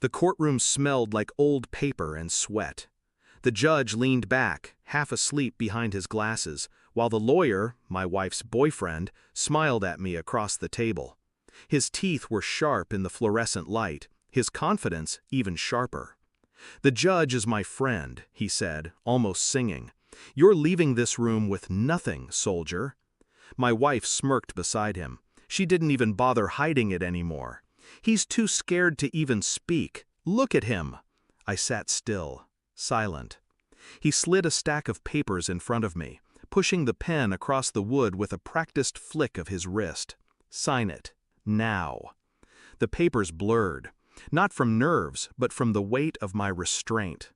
The courtroom smelled like old paper and sweat. The judge leaned back, half asleep behind his glasses, while the lawyer, my wife's boyfriend, smiled at me across the table. His teeth were sharp in the fluorescent light, his confidence even sharper. "The judge is my friend," he said, almost singing. "You're leaving this room with nothing, soldier." My wife smirked beside him. She didn't even bother hiding it anymore. "He's too scared to even speak. Look at him." I sat still, silent. He slid a stack of papers in front of me, pushing the pen across the wood with a practiced flick of his wrist. "Sign it. Now." The papers blurred, not from nerves, but from the weight of my restraint.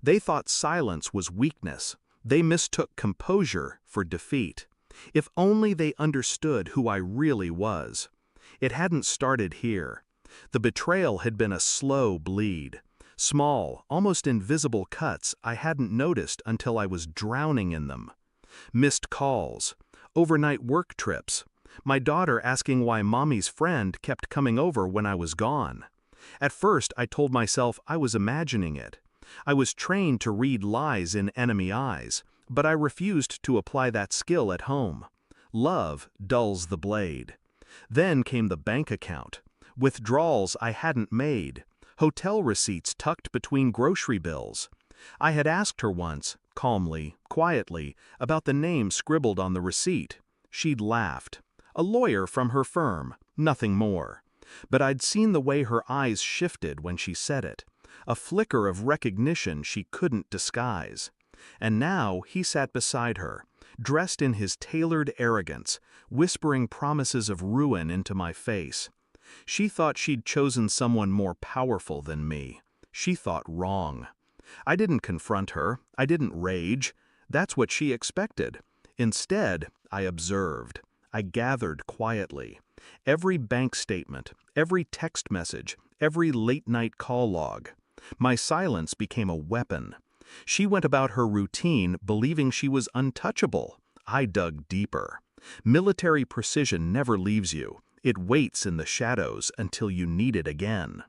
They thought silence was weakness. They mistook composure for defeat. If only they understood who I really was. It hadn't started here. The betrayal had been a slow bleed. Small, almost invisible cuts I hadn't noticed until I was drowning in them. Missed calls, overnight work trips, my daughter asking why mommy's friend kept coming over when I was gone. At first I told myself I was imagining it. I was trained to read lies in enemy eyes, but I refused to apply that skill at home. Love dulls the blade. Then came the bank account. Withdrawals I hadn't made. Hotel receipts tucked between grocery bills. I had asked her once, calmly, quietly, about the name scribbled on the receipt. She'd laughed. A lawyer from her firm, nothing more. But I'd seen the way her eyes shifted when she said it. A flicker of recognition she couldn't disguise. And now he sat beside her, dressed in his tailored arrogance, whispering promises of ruin into my face. She thought she'd chosen someone more powerful than me. She thought wrong. I didn't confront her. I didn't rage. That's what she expected. Instead, I observed. I gathered quietly. Every bank statement, every text message, every late-night call log. My silence became a weapon. She went about her routine believing she was untouchable. I dug deeper. Military precision never leaves you. It waits in the shadows until you need it again.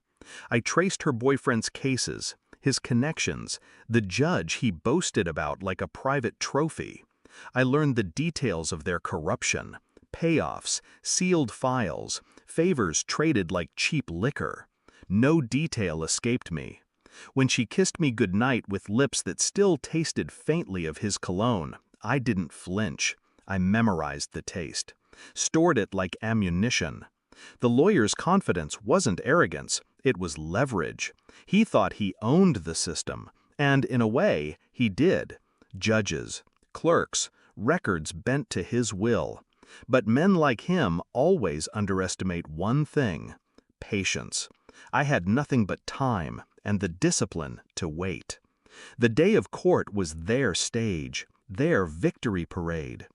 I traced her boyfriend's cases, his connections, the judge he boasted about like a private trophy. I learned the details of their corruption, payoffs, sealed files, favors traded like cheap liquor. No detail escaped me. When she kissed me goodnight with lips that still tasted faintly of his cologne, I didn't flinch. I memorized the taste, stored it like ammunition. The lawyer's confidence wasn't arrogance, it was leverage. He thought he owned the system, and in a way, he did. Judges, clerks, records bent to his will. But men like him always underestimate one thing: patience. I had nothing but time and the discipline to wait. The day of court was their stage, their victory parade.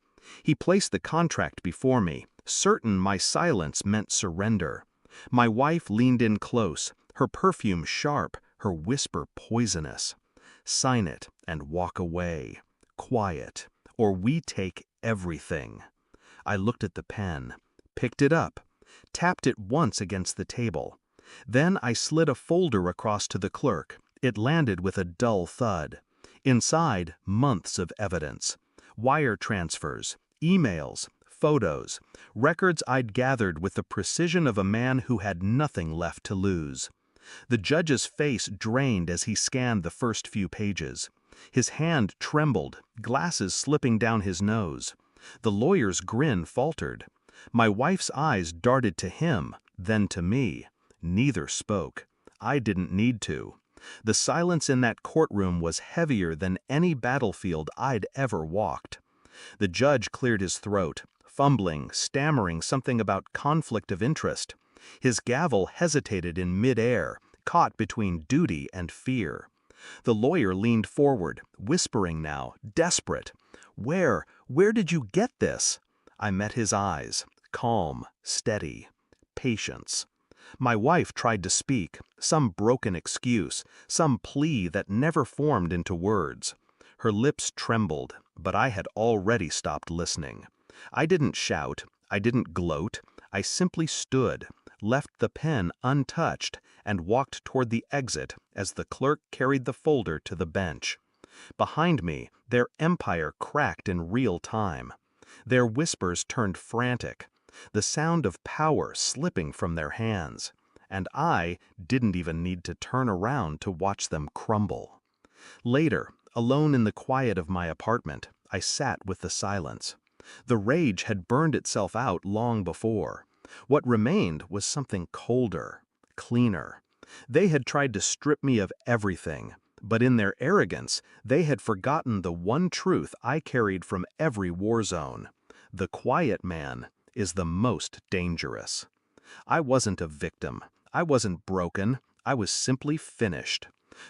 He placed the contract before me, certain my silence meant surrender. My wife leaned in close, her perfume sharp, her whisper poisonous. "Sign it and walk away. Quiet, or we take everything." I looked at the pen, picked it up, tapped it once against the table. Then I slid a folder across to the clerk. It landed with a dull thud. Inside, months of evidence. Wire transfers, emails, photos, records I'd gathered with the precision of a man who had nothing left to lose. The judge's face drained as he scanned the first few pages. His hand trembled, glasses slipping down his nose. The lawyer's grin faltered. My wife's eyes darted to him, then to me. Neither spoke. I didn't need to. The silence in that courtroom was heavier than any battlefield I'd ever walked. The judge cleared his throat, fumbling, stammering something about conflict of interest. His gavel hesitated in mid-air, caught between duty and fear. The lawyer leaned forward, whispering now, desperate. Where did you get this?" I met his eyes, calm, steady, patience. My wife tried to speak, some broken excuse, some plea that never formed into words. Her lips trembled, but I had already stopped listening. I didn't shout, I didn't gloat, I simply stood, left the pen untouched and walked toward the exit as the clerk carried the folder to the bench. Behind me, their empire cracked in real time. Their whispers turned frantic, the sound of power slipping from their hands, and I didn't even need to turn around to watch them crumble. Later, alone in the quiet of my apartment, I sat with the silence. The rage had burned itself out long before. What remained was something colder, cleaner. They had tried to strip me of everything, but in their arrogance, they had forgotten the one truth I carried from every war zone. The quiet man is the most dangerous. I wasn't a victim. I wasn't broken. I was simply finished.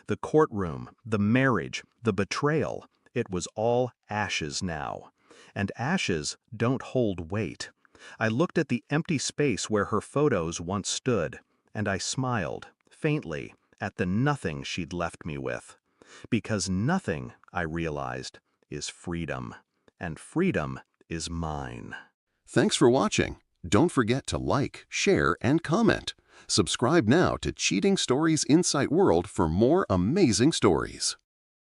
The courtroom, the marriage, the betrayal, it was all ashes now. And ashes don't hold weight. I looked at the empty space where her photos once stood, and I smiled, faintly, at the nothing she'd left me with. Because nothing, I realized, is freedom. And freedom is mine. Thanks for watching. Don't forget to like, share, and comment. Subscribe now to Cheating Stories Insight World for more amazing stories.